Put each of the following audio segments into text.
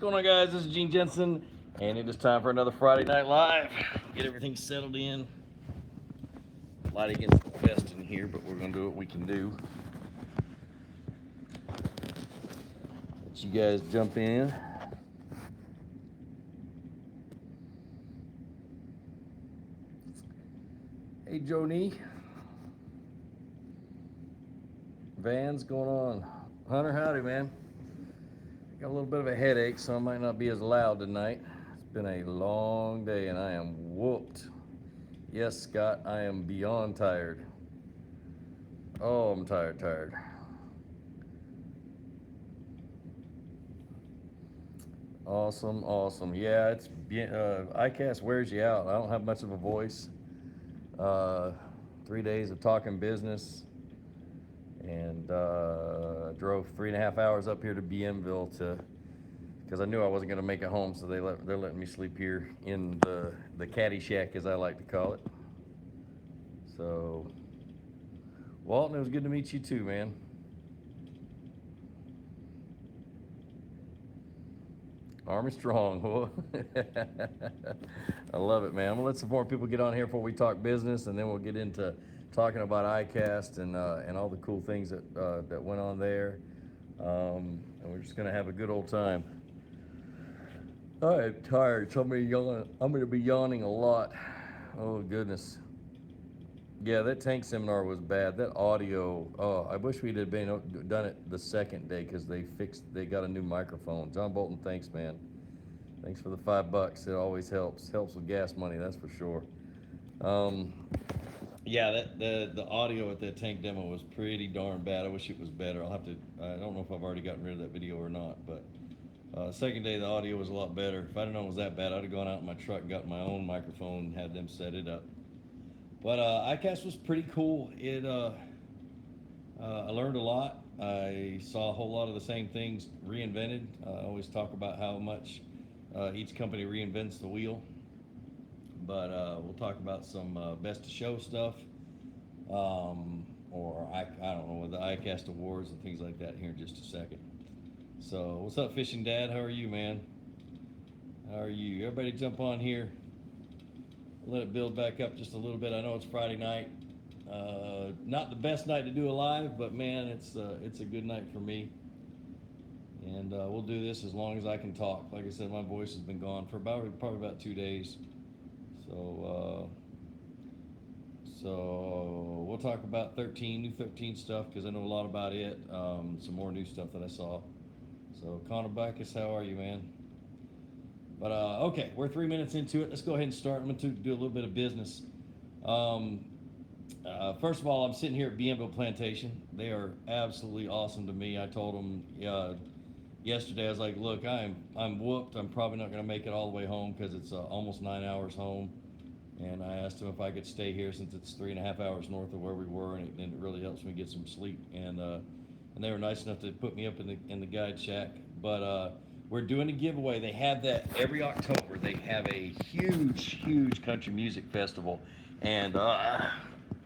going on, guys? This is Gene Jensen, and it is time for another Friday Night Live. Get everything settled in. Light against the vest in here, but we're going to do what we can do. Let you guys jump in. Hey, Joni. Van's going on. Hunter, howdy, man. Got a little bit of a headache, so I might not be as loud tonight. It's been a long day and I am whooped. Yes, Scott, I am beyond tired. Oh, I'm tired. Awesome. Yeah, it's ICAST wears you out. I don't have much of a voice. 3 days of talking business, and drove 3.5 hours up here to BMville because I knew I wasn't going to make it home, so they're letting me sleep here in the caddy shack, as I like to call it. So, Walton, it was good to meet you too, man. Army strong. I love it, man. I'm gonna let some more people get on here before we talk business, and then we'll get into talking about ICAST and all the cool things that went on there. And we're just gonna have a good old time. I'm tired, so I'm gonna be yawning a lot. Oh goodness. Yeah, that tank seminar was bad. That audio. Oh, I wish we'd have done it the second day because they got a new microphone. John Bolton, thanks, man. Thanks for the $5. It always helps. Helps with gas money, that's for sure. Yeah, the audio at that tank demo was pretty darn bad. I wish it was better. I don't know if I've already gotten rid of that video or not, but second day the audio was a lot better. If I'd have known it was that bad, I'd have gone out in my truck and got my own microphone and had them set it up. But ICAST was pretty cool. I learned a lot. I saw a whole lot of the same things reinvented. I always talk about how much each company reinvents the wheel. But we'll talk about some best of show stuff, or I don't know, with the ICAST awards and things like that here in just a second. So what's up, Fishing Dad? How are you, man? How are you? Everybody jump on here. Let it build back up just a little bit. I know it's Friday night. Not the best night to do a live, but man, it's a good night for me. And we'll do this as long as I can talk. Like I said, my voice has been gone for probably about 2 days. So we'll talk about new 13 stuff because I know a lot about it. Some more new stuff that I saw. So Connor Backus, how are you, man? But okay, we're 3 minutes into it. Let's go ahead and start. I'm going to do a little bit of business. First of all, I'm sitting here at BMville Plantation. They are absolutely awesome to me. I told them yesterday, I was like, look, I'm whooped. I'm probably not going to make it all the way home because it's almost 9 hours home. And I asked them if I could stay here since it's 3.5 hours north of where we were, and it really helps me get some sleep. And they were nice enough to put me up in the guide shack. But we're doing a giveaway. They have that every October. They have a huge country music festival, and I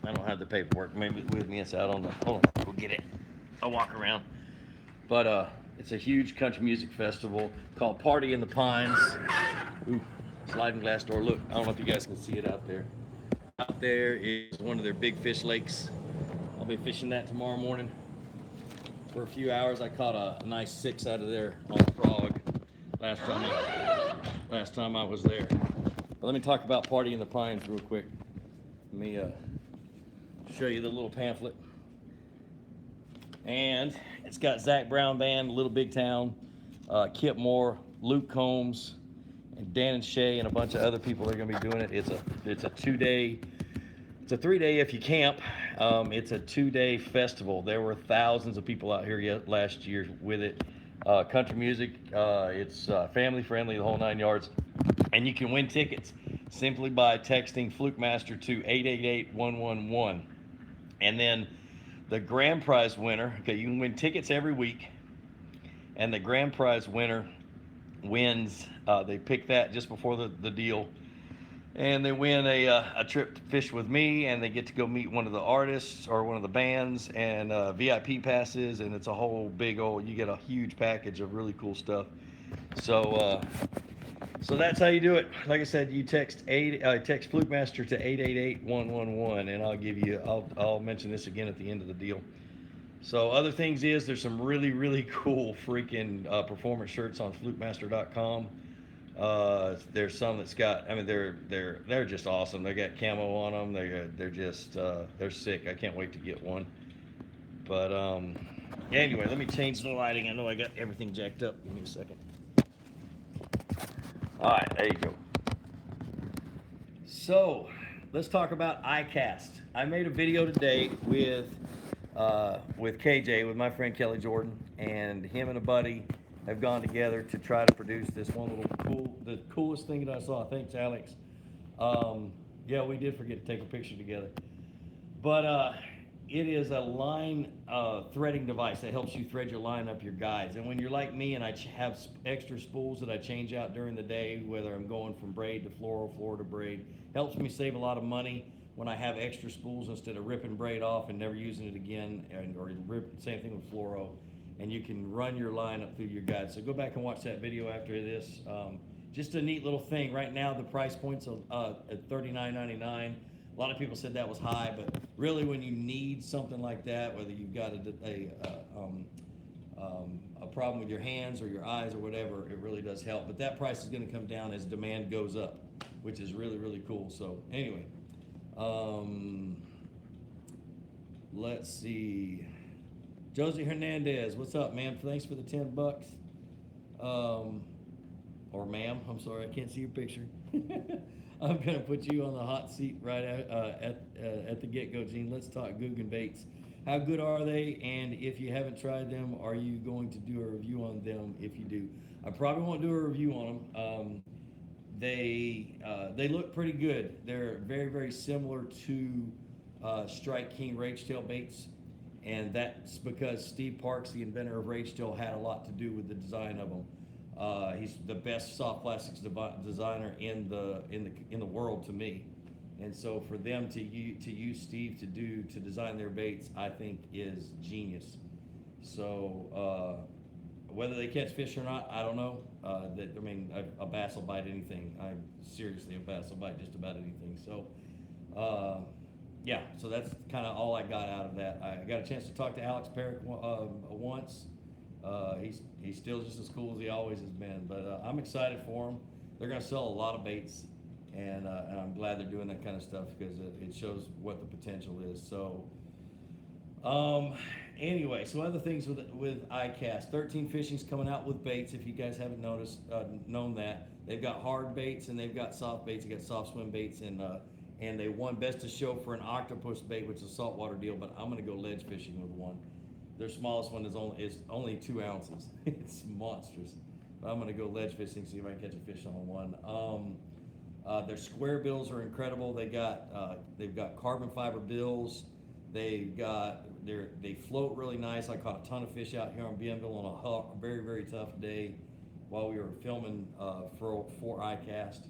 don't have the paperwork maybe with me. It's out on the. Hold on, go get it. I'll walk around. But it's a huge country music festival called Party in the Pines. Ooh, sliding glass door. Look, I don't know if you guys can see it out there. Out there is one of their big fish lakes. I'll be fishing that tomorrow morning. For a few hours, I caught a nice 6 out of there on the frog last time I was there. But let me talk about Party in the Pines real quick. Let me show you the little pamphlet. And it's got Zach Brown Band, Little Big Town, Kip Moore, Luke Combs, and Dan and Shay, and a bunch of other people that are going to be doing it. It's a 2-day. It's a 3-day if you camp. It's a 2-day festival. There were thousands of people out here last year with it. Country music. It's family friendly, the whole 9 yards. And you can win tickets simply by texting Flukemastr to 888-111. And then the grand prize winner, okay, you can win tickets every week. And the grand prize winner wins, they pick that just before the deal. And they win a trip to fish with me, and they get to go meet one of the artists or one of the bands, and VIP passes, and it's a whole big you get a huge package of really cool stuff. So that's how you do it. Like I said, you text Flukemastr to 888-111, and I'll give you. I'll mention this again at the end of the deal. So other things is there's some really cool freaking performance shirts on Flukemastr.com. There's some that's got. I mean, they're just awesome. They got camo on them. They're just they're sick. I can't wait to get one. But yeah. Anyway, let me change the lighting. I know I got everything jacked up. Give me a second. All right, there you go. So let's talk about ICAST. I made a video today with KJ, with my friend Kelly Jordan, and him and a buddy have gone together to try to produce this one little the coolest thing that I saw. Thanks, Alex. Yeah, we did forget to take a picture together, but it is a line threading device that helps you thread your line up your guides. And when you're like me and I have extra spools that I change out during the day, whether I'm going from braid to floral, floor to braid, helps me save a lot of money when I have extra spools instead of ripping braid off and never using it again, or same thing with fluoro. And you can run your line up through your guide. So go back and watch that video after this. Just a neat little thing. Right now the price point's at $39.99. A lot of people said that was high, but really when you need something like that, whether you've got a problem with your hands or your eyes or whatever, it really does help. But that price is going to come down as demand goes up, which is really cool. So anyway, let's see. Josie Hernandez, what's up, man? Thanks for the $10. Or ma'am, I'm sorry, I can't see your picture. I'm gonna put you on the hot seat right at the get-go, Gene. Let's talk Guggen baits. How good are they? And if you haven't tried them, are you going to do a review on them? If you do, I probably won't do a review on them. They look pretty good. They're very similar to Strike King rage tail baits, and that's because Steve Parks, the inventor of rage tail, had a lot to do with the design of them. He's the best soft plastics designer in the world to me, and so for them to use Steve to design their baits, I think is genius. So whether they catch fish or not, I don't know. A bass will bite anything. A bass will bite just about anything. So yeah, so that's kind of all I got out of that. I got a chance to talk to Alex Perrick once. He's still just as cool as he always has been, but I'm excited for him. They're going to sell a lot of baits, and I'm glad they're doing that kind of stuff because it shows what the potential is. So anyway, so other things with ICAST, 13 Fishing's coming out with baits. If you guys haven't known that, they've got hard baits and they've got soft baits. They got soft swim baits, and they won best to show for an octopus bait, which is a saltwater deal. But I'm going to go ledge fishing with one. Their smallest one is only 2 ounces. It's monstrous. But I'm going to go ledge fishing, see if I can catch a fish on one. Their square bills are incredible. They've got carbon fiber bills. They float really nice. I caught a ton of fish out here on Bienville on a very tough day while we were filming for ICAST.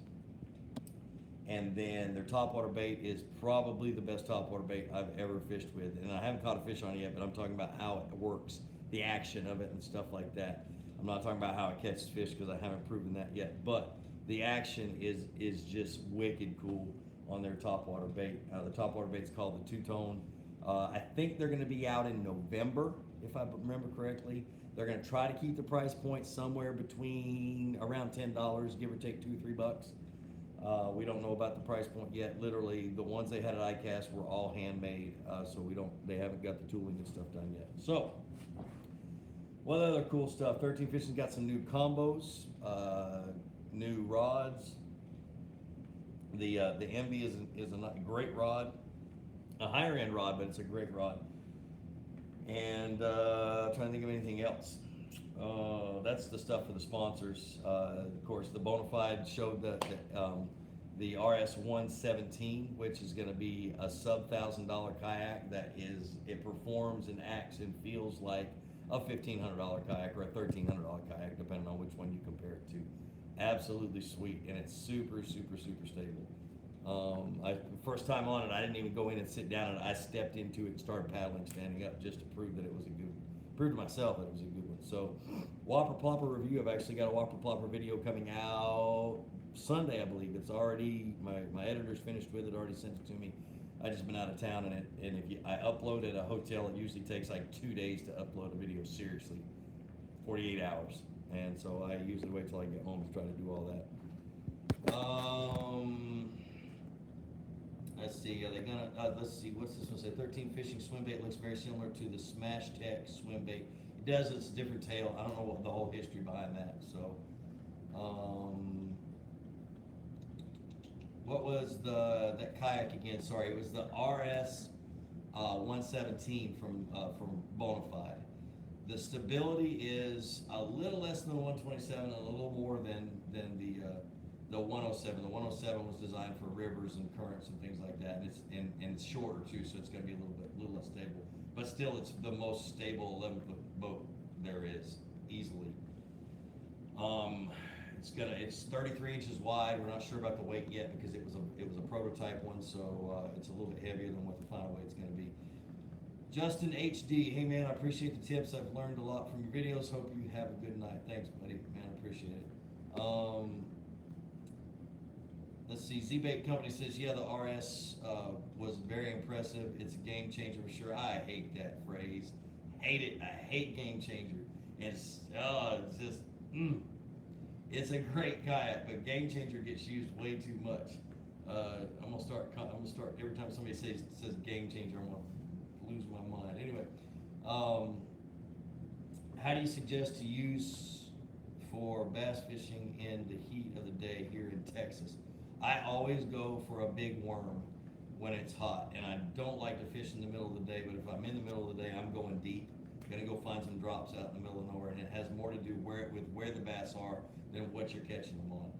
And then their topwater bait is probably the best topwater bait I've ever fished with. And I haven't caught a fish on it yet, but I'm talking about how it works, the action of it and stuff like that. I'm not talking about how it catches fish because I haven't proven that yet. But the action is just wicked cool on their topwater bait. The topwater bait's called the two-tone. I think they're going to be out in November, if I remember correctly. They're going to try to keep the price point somewhere between around $10, give or take $2 or $3. We don't know about the price point yet. Literally, the ones they had at ICAST were all handmade, so they haven't got the tooling and stuff done yet. So, what other cool stuff? 13 Fishing's got some new combos, new rods. The Envy is a great rod, a higher end rod, but it's a great rod. And I'm trying to think of anything else. That's the stuff for the sponsors. Of course, the Bonafide showed the RS-117, which is going to be a sub $1,000 kayak it performs and acts and feels like a $1,500 kayak or a $1,300 kayak, depending on which one you compare it to. Absolutely sweet, and it's super stable. First time on it, I didn't even go in and sit down, and I stepped into it and started paddling, standing up, just to prove that it was prove to myself that it was a good one. So, Whopper Plopper review. I've actually got a Whopper Plopper video coming out Sunday, I believe. It's already my editor's finished with it. Already sent it to me. I just been out of town, and I upload at a hotel, it usually takes like 2 days to upload a video. Seriously, 48 hours. And so I usually wait till I get home to try to do all that. Let's see. Are they gonna? Let's see. What's this one say? 13 fishing swim bait looks very similar to the Smash Tech swim bait. It does. It's a different tail. I don't know what the whole history behind that. So, what was that kayak again? Sorry, it was the RS 117 from Bonafide. The stability is a little less than the 127 and a little more than the 107. The 107 was designed for rivers and currents and things like that, and it's shorter too, so it's going to be a little less stable. But still, it's the most stable 11-foot boat there is, easily. It's 33 inches wide. We're not sure about the weight yet because it was a prototype one, so it's a little bit heavier than what the final weight's going to be. Justin HD, hey man, I appreciate the tips. I've learned a lot from your videos. Hope you have a good night. Thanks, buddy. Man, I appreciate it. Let's see. Z-Bait Company says, yeah, the RS was very impressive. It's a game changer for sure. I hate that phrase. Hate it. I hate game changer. It's just, it's a great kayak, but game changer gets used way too much. I'm gonna start every time somebody says game changer, I'm gonna lose my mind. Anyway, how do you suggest to use for bass fishing in the heat of the day here in Texas? I always go for a big worm when it's hot, and I don't like to fish in the middle of the day, but if I'm in the middle of the day, I'm going deep. I'm gonna go find some drops out in the middle of nowhere, and it has more to do with where the bass are than what you're catching them on.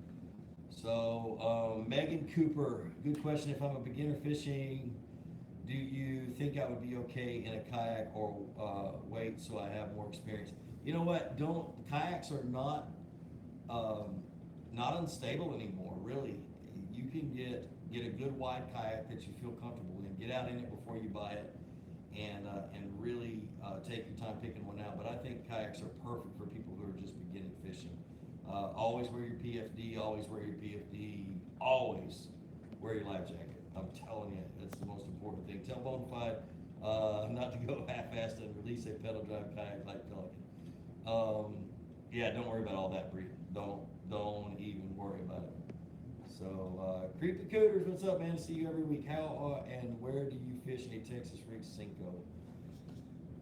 So, Megan Cooper, good question. If I'm a beginner fishing, do you think I would be okay in a kayak or wait so I have more experience? You know what? Kayaks are not unstable anymore, really. You can get a good wide kayak that you feel comfortable in. Get out in it before you buy it, and really take your time picking one out. But I think kayaks are perfect for people who are just beginning fishing. Always wear your PFD. Always wear your PFD. Always wear your life jacket. I'm telling you, that's the most important thing. Tell Bonafide not to go half-assed and release a pedal drive kayak like Pelican. Yeah, don't worry about all that, Bree. Don't even worry about it. So, Creep the Cooters, what's up, man? See you every week. How and where do you fish a Texas rig Cinco?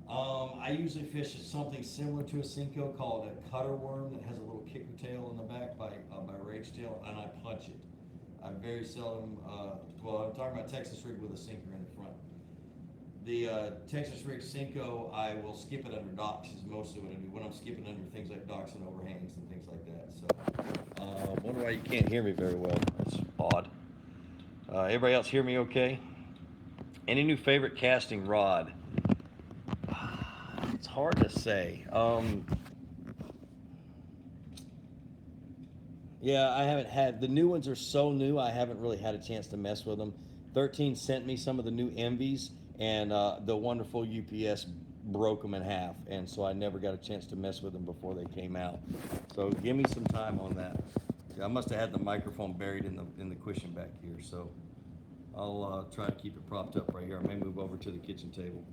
I usually fish something similar to a Cinco called a cutter worm that has a little kicker tail in the back by rage tail, and I punch it. I very seldom, I'm talking about Texas rig with a sinker in the front. The Texas rig Cinco, I will skip it under docks is mostly what I do when I'm skipping under things like docks and overhangs and things like that. So, wonder why you can't hear me very well. That's odd. Everybody else hear me okay? Any new favorite casting rod? It's hard to say. Yeah, I haven't had, the new ones are so new, I haven't really had a chance to mess with them. 13 sent me some of the new Envies, and the wonderful UPS broke them in half, and so I never got a chance to mess with them before they came out. So give me some time on that. I must have had the microphone buried in the cushion back here, so I'll try to keep it propped up right here. I may move over to the kitchen table.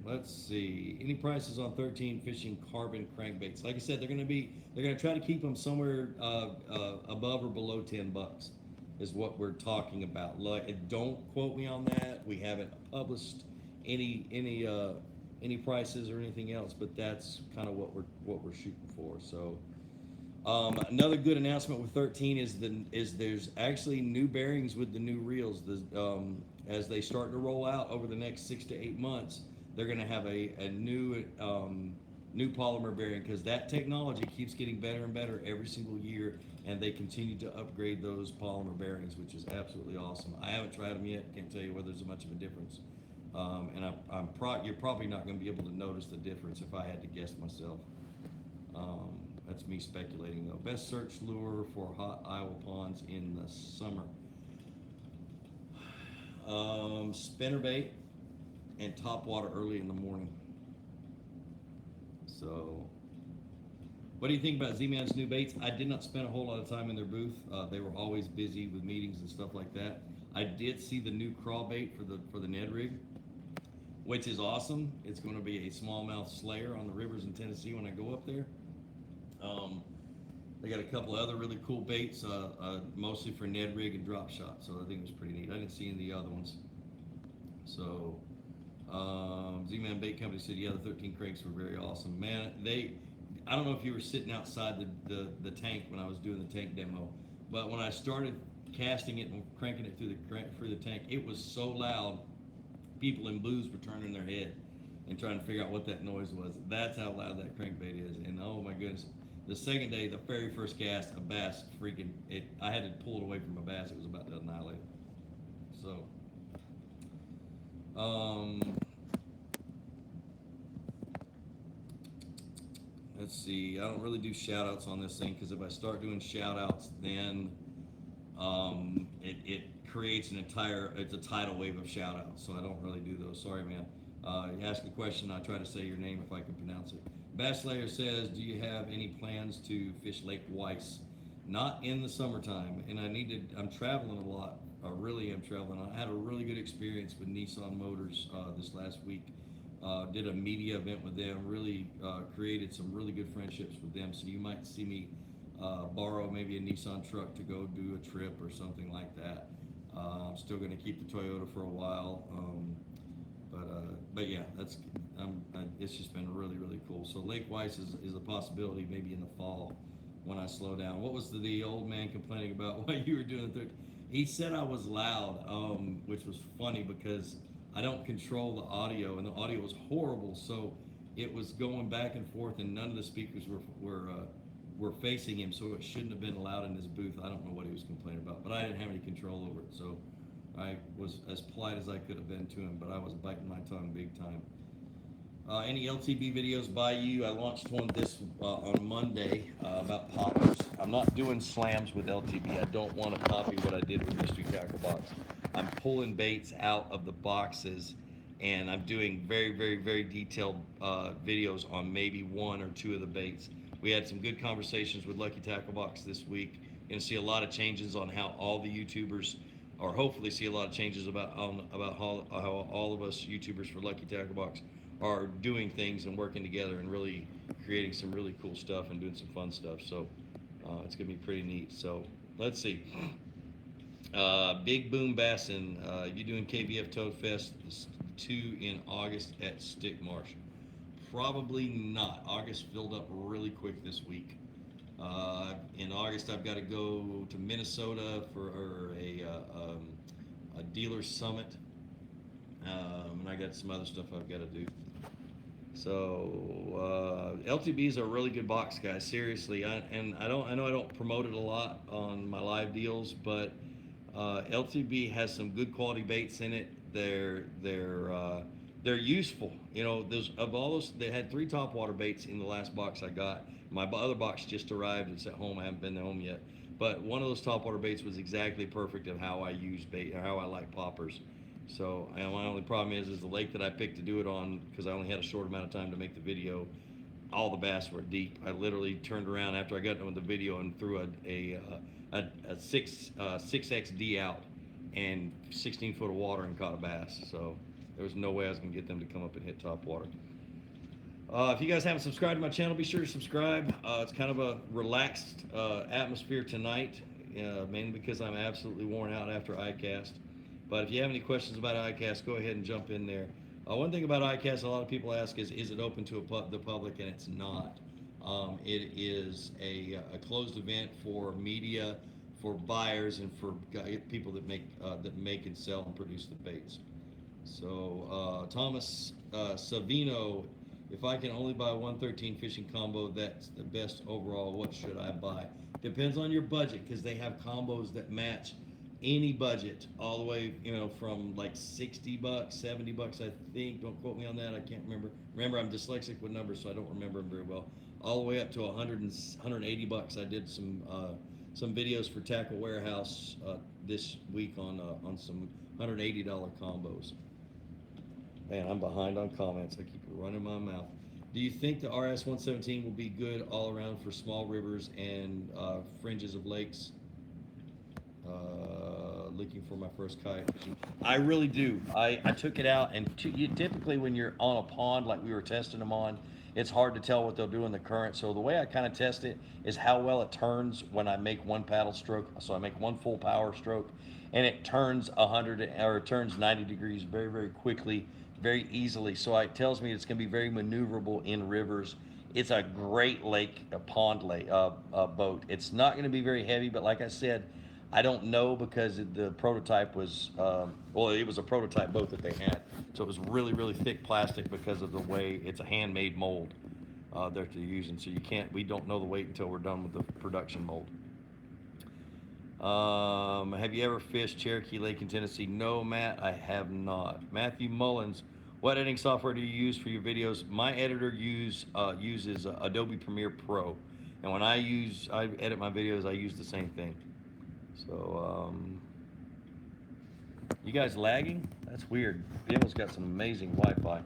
Let's see. Any prices on 13 fishing carbon crankbaits? Like I said, they're gonna try to keep them somewhere above or below $10 is what we're talking about. Like, don't quote me on that. We haven't published any prices or anything else, but that's kind of what we're shooting for. So, another good announcement with 13 is there's actually new bearings with the new reels. As they start to roll out over the next 6 to 8 months, they're going to have a new polymer bearing, because that technology keeps getting better and better every single year, and they continue to upgrade those polymer bearings, which is absolutely awesome. I haven't tried them yet. Can't tell you whether there's much of a difference. And you're probably not going to be able to notice the difference if I had to guess myself. That's me speculating though. Best search lure for hot Iowa ponds in the summer. Spinnerbait and top water early in the morning. So, what do you think about Z-Man's new baits? I did not spend a whole lot of time in their booth. They were always busy with meetings and stuff like that. I did see the new crawl bait for the Ned rig, which is awesome. It's going to be a smallmouth slayer on the rivers in Tennessee when I go up there. They got a couple of other really cool baits, mostly for Ned rig and drop shot. So I think it was pretty neat. I didn't see any of the other ones. So Z-Man Bait Company said, yeah, the 13 cranks were very awesome. Man, I don't know if you were sitting outside the tank when I was doing the tank demo, but when I started casting it and cranking it through the tank, it was so loud, people in booths were turning their head and trying to figure out what that noise was. That's how loud that crankbait is. And oh my goodness, the second day, the very first cast, a bass I had to pull it away from a bass. It was about to annihilate it. So, let's see. I don't really do shout outs on this thing because if I start doing shout outs, then it creates it's a tidal wave of shout outs. So I don't really do those. Sorry, man. You ask a question, I try to say your name if I can pronounce it. Bass Slayer says, do you have any plans to fish Lake Weiss? Not in the summertime, and I'm traveling a lot. I really am traveling. I had a really good experience with Nissan Motors this last week. Did a media event with them, really created some really good friendships with them. So you might see me borrow maybe a Nissan truck to go do a trip or something like that. I'm still going to keep the Toyota for a while. But yeah, it's just been really, really cool. So Lake Weiss is a possibility maybe in the fall when I slow down. What was the old man complaining about while you were doing the third? He said I was loud, which was funny because I don't control the audio, and the audio was horrible. So it was going back and forth, and none of the speakers were facing him, so it shouldn't have been loud in his booth. I don't know what he was complaining about, but I didn't have any control over it. So I was as polite as I could have been to him, but I was biting my tongue big time. Any LTB videos by you? I launched one on Monday about poppers. I'm not doing slams with LTB. I don't want to copy what I did with Mystery Tackle Box. I'm pulling baits out of the boxes, and I'm doing very, very, very detailed videos on maybe one or two of the baits. We had some good conversations with Lucky Tackle Box this week. You're going to see a lot of changes on how all the YouTubers, or hopefully see a lot of changes about how all of us YouTubers for Lucky Tackle Box are doing things and working together and really creating some really cool stuff and doing some fun stuff. So it's gonna be pretty neat. So let's see. Big Boom Bassin, you doing KBF Toad Fest 2 in August at Stick Marsh? Probably not. August filled up really quick this week. In August, I've got to go to Minnesota for a dealer summit, and I got some other stuff I've got to do. So LTBs are a really good box, guys. Seriously, I know I don't promote it a lot on my live deals, but LTB has some good quality baits in it. They're useful. You know, they had 3 topwater baits in the last box I got. My other box just arrived. It's at home. I haven't been home yet. But one of those topwater baits was exactly perfect of how I use bait, or how I like poppers. So my only problem is the lake that I picked to do it on, because I only had a short amount of time to make the video. All the bass were deep. I literally turned around after I got done with the video and threw a 6XD out and 16 foot of water and caught a bass. So there was no way I was going to get them to come up and hit top water. If you guys haven't subscribed to my channel, be sure to subscribe. It's kind of a relaxed atmosphere tonight, mainly because I'm absolutely worn out after ICAST. But if you have any questions about ICAST, go ahead and jump in there. One thing about ICAST, a lot of people ask is it open to the public? And it's not. It is a closed event for media, for buyers, and for people that make and sell and produce the baits. So Thomas Savino, if I can only buy 113 fishing combo, that's the best overall. What should I buy? Depends on your budget, because they have combos that match any budget, all the way, from like $60, $70, I think. Don't quote me on that. I can't remember. Remember, I'm dyslexic with numbers, so I don't remember them very well. All the way up to $180. I did some videos for Tackle Warehouse this week on some $180 combos. Man, I'm behind on comments. I keep running my mouth. Do you think the RS-117 will be good all around for small rivers and fringes of lakes? Looking for my first kayak fishing. I really do. I took it out, and you, typically when you're on a pond like we were testing them on, it's hard to tell what they'll do in the current. So the way I kind of test it is how well it turns when I make one paddle stroke. So I make one full power stroke, and it turns 100 or it turns 90 degrees very, very quickly, very easily. So it tells me it's going to be very maneuverable in rivers. It's a great lake, a pond lake boat. It's not going to be very heavy, but like I said, I don't know because the prototype was, well, it was a prototype boat that they had. So it was really, really thick plastic because of the way it's a handmade mold that they're using. So we don't know the weight until we're done with the production mold. Have you ever fished Cherokee Lake in Tennessee? No, Matt, I have not. Matthew Mullins, what editing software do you use for your videos? My editor uses Adobe Premiere Pro. And when I edit my videos, I use the same thing. So, you guys lagging? That's weird. Bill's got some amazing Wi-Fi.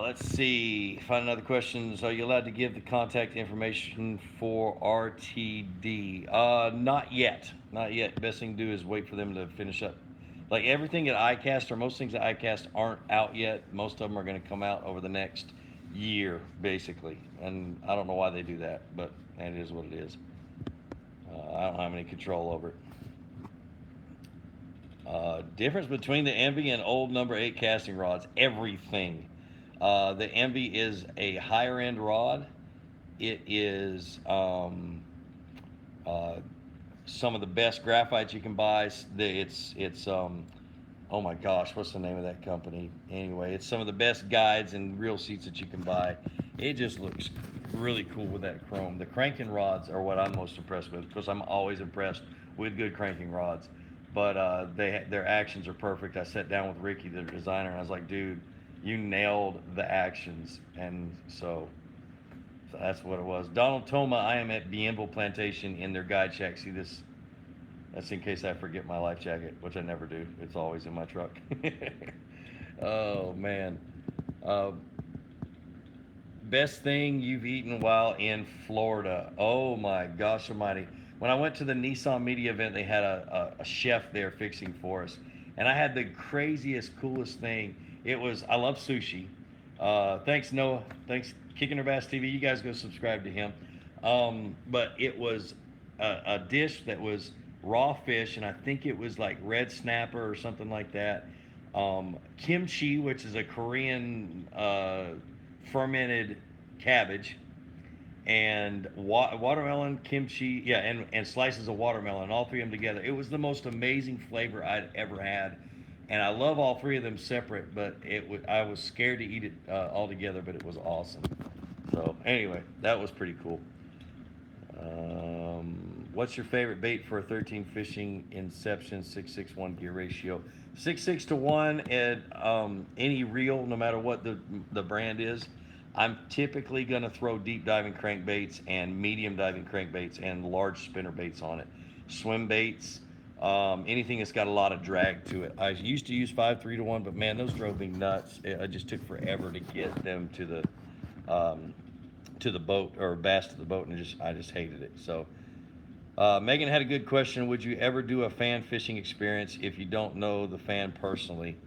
Let's see. Find another question. Are you allowed to give the contact information for RTD? Not yet. Not yet. Best thing to do is wait for them to finish up. Like everything at ICAST, or most things at ICAST aren't out yet. Most of them are going to come out over the next year, basically. And I don't know why they do that, but it is what it is. I don't have any control over it. Difference between the Envy and old number 8 casting rods, everything. The Envy is a higher end rod. It is some of the best graphites you can buy. It's oh my gosh, what's the name of that company? Anyway, it's some of the best guides and reel seats that you can buy. It just looks really cool with that chrome. The cranking rods are what I'm most impressed with, because I'm always impressed with good cranking rods. But their actions are perfect. I sat down with Ricky, their designer, and I was like, dude, you nailed the actions. And so that's what it was. Donald Toma, I am at Bienville Plantation in their guide shack. See this? That's in case I forget my life jacket, which I never do. It's always in my truck. Oh, man. Best thing you've eaten while in Florida? Oh, my gosh almighty. When I went to the Nissan media event, they had a chef there fixing for us. And I had the craziest, coolest thing. I love sushi. Thanks, Noah. Thanks, Kicking Her Bass TV. You guys go subscribe to him. But it was a dish that was raw fish, and I think it was like red snapper or something like that. Kimchi, which is a Korean fermented cabbage, and watermelon, kimchi, yeah, and slices of watermelon, all three of them together. It was the most amazing flavor I'd ever had, and I love all three of them separate, but I was scared to eat it all together, but it was awesome. So anyway, that was pretty cool. What's your favorite bait for a 13 fishing Inception 6:6:1 gear ratio? 6:6 to 1 at any reel, no matter what the brand is. I'm typically going to throw deep diving crankbaits and medium diving crankbaits and large spinner baits on it. Swim baits, anything that's got a lot of drag to it. I used to use 5:3 to 1, but man, those drove me nuts. It just took forever to get them to the boat, or bass to the boat, and I just hated it. So Megan had a good question. Would you ever do a fan fishing experience if you don't know the fan personally?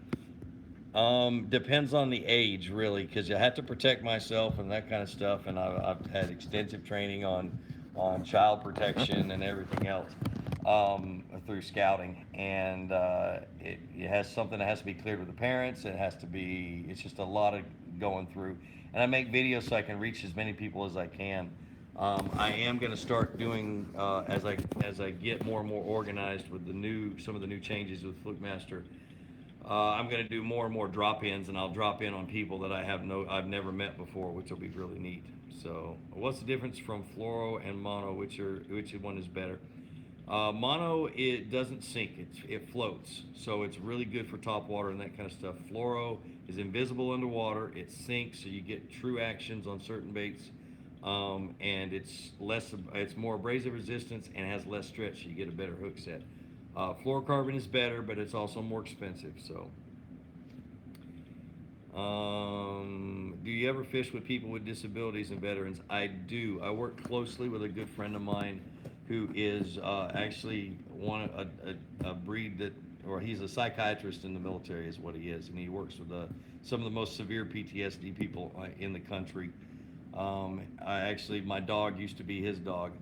Depends on the age, really, because I have to protect myself and that kind of stuff. And I've had extensive training on child protection and everything else through scouting. And it has something that has to be cleared with the parents. It's just a lot of going through. And I make videos so I can reach as many people as I can. I am going to start doing as I get more and more organized with some of the new changes with Flukemastr. I'm going to do more and more drop-ins, and I'll drop in on people that I've never met before, which will be really neat. So, what's the difference from fluoro and mono? Which one is better? Mono, it doesn't sink; it floats, so it's really good for top water and that kind of stuff. Fluoro is invisible underwater; it sinks, so you get true actions on certain baits, and it's more abrasive resistance and has less stretch, so you get a better hook set. Fluorocarbon is better, but it's also more expensive. So, Do you ever fish with people with disabilities and veterans? I do. I work closely with a good friend of mine who is actually a breed that, or he's a psychiatrist in the military, is what he is, and he works with some of the most severe PTSD people in the country. My dog used to be his dog,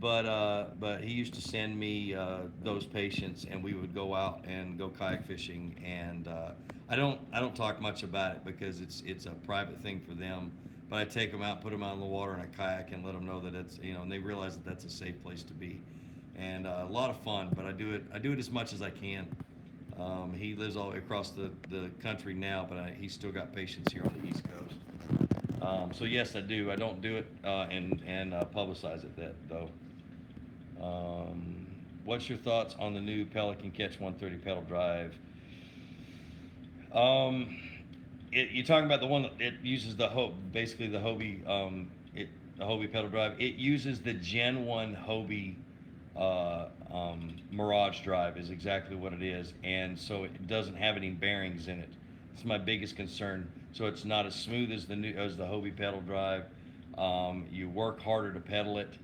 but he used to send me those patients, and we would go out and go kayak fishing. And I don't talk much about it because it's a private thing for them. But I take them out, put them out in the water in a kayak, and let them know that it's, and they realize that that's a safe place to be, and a lot of fun. But I do it as much as I can. He lives all across the country now, but he's still got patients here on the East Coast. So yes, I do. I don't do it and publicize it though. What's your thoughts on the new Pelican Catch 130 pedal drive? Um, you're talking about the one that it uses basically the Hobie, the Hobie pedal drive. It uses the Gen 1 Hobie Mirage drive is exactly what it is, and so it doesn't have any bearings in it. It's my biggest concern. So it's not as smooth as the Hobie pedal drive. You work harder to pedal it,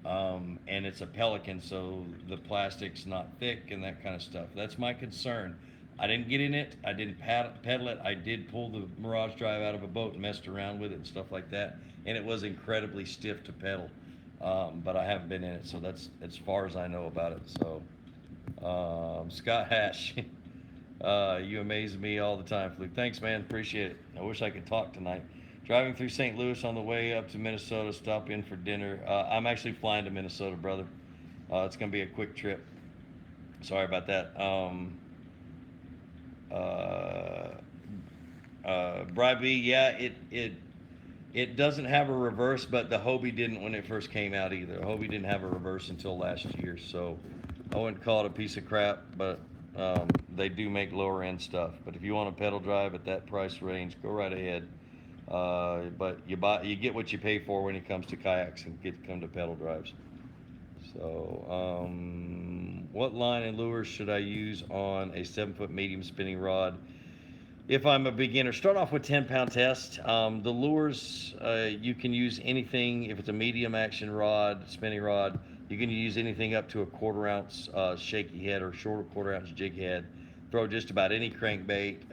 and it's a Pelican, so the plastic's not thick and that kind of stuff. That's my concern. I didn't get in it. I didn't pedal it. I did pull the Mirage drive out of a boat and messed around with it and stuff like that, and it was incredibly stiff to pedal. But I haven't been in it, so that's as far as I know about it. So, Scott Hash, you amaze me all the time, Fluke. Thanks, man. Appreciate it. I wish I could talk tonight. Driving through St. Louis on the way up to Minnesota, stop in for dinner. I'm actually flying to Minnesota, brother. It's going to be a quick trip. Sorry about that. Bri B, yeah, it doesn't have a reverse, but the Hobie didn't when it first came out either. Hobie didn't have a reverse until last year, so I wouldn't call it a piece of crap, but they do make lower end stuff. But if you want a pedal drive at that price range, go right ahead. But you get what you pay for when it comes to kayaks and come to pedal drives. So, what line and lures should I use on a 7-foot medium spinning rod? If I'm a beginner, start off with 10-pound test. The lures, you can use anything. If it's a medium action rod, spinning rod, you can use anything up to a 1/4 ounce shaky head or shorter 1/4 ounce jig head. Throw just about any crankbait,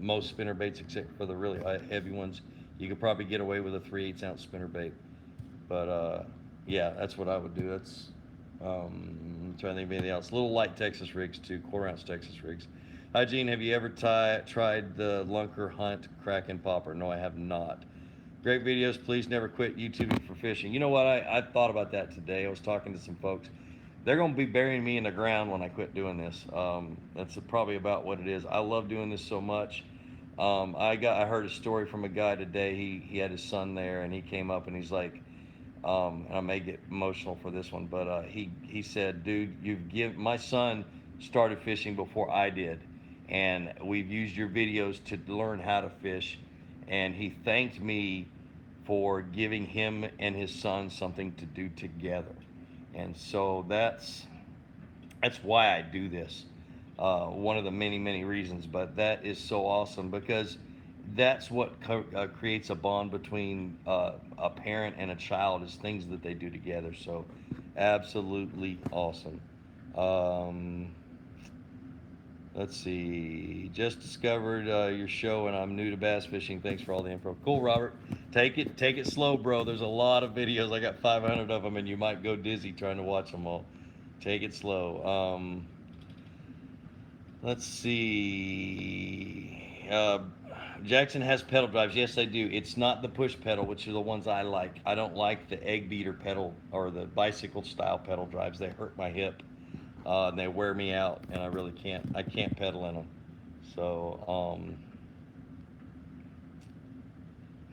most spinner baits except for the really heavy ones. You could probably get away with a 3/8 ounce spinner bait. But yeah, that's what I would do. I'm trying to think of anything else. Little light Texas rigs too, 1/4 ounce Texas rigs. Hi Gene, have you ever tried the Lunker Hunt Kraken Popper? No, I have not. Great videos, please never quit YouTubing for fishing. You know what, I thought about that today. I was talking to some folks. They're going to be burying me in the ground when I quit doing this. That's probably about what it is. I love doing this so much. I heard a story from a guy today. He had his son there, and he came up and he's like, and I may get emotional for this one, but he said, dude, my son started fishing before I did, and we've used your videos to learn how to fish, and he thanked me for giving him and his son something to do together. And so that's why I do this. One of the many reasons, but that is so awesome because that's what creates a bond between a parent and a child, is things that they do together. So absolutely awesome. Let's see. Just discovered your show and I'm new to bass fishing. Thanks for all the info. Cool, Robert. Take it slow, bro. There's a lot of videos. I got 500 of them, and you might go dizzy trying to watch them all. Take it slow. Let's see. Jackson has pedal drives. Yes, I do. It's not the push pedal, which are the ones I like. I don't like the egg beater pedal or the bicycle style pedal drives. They hurt my hip. And they wear me out, and I really can't. I can't pedal in them. So,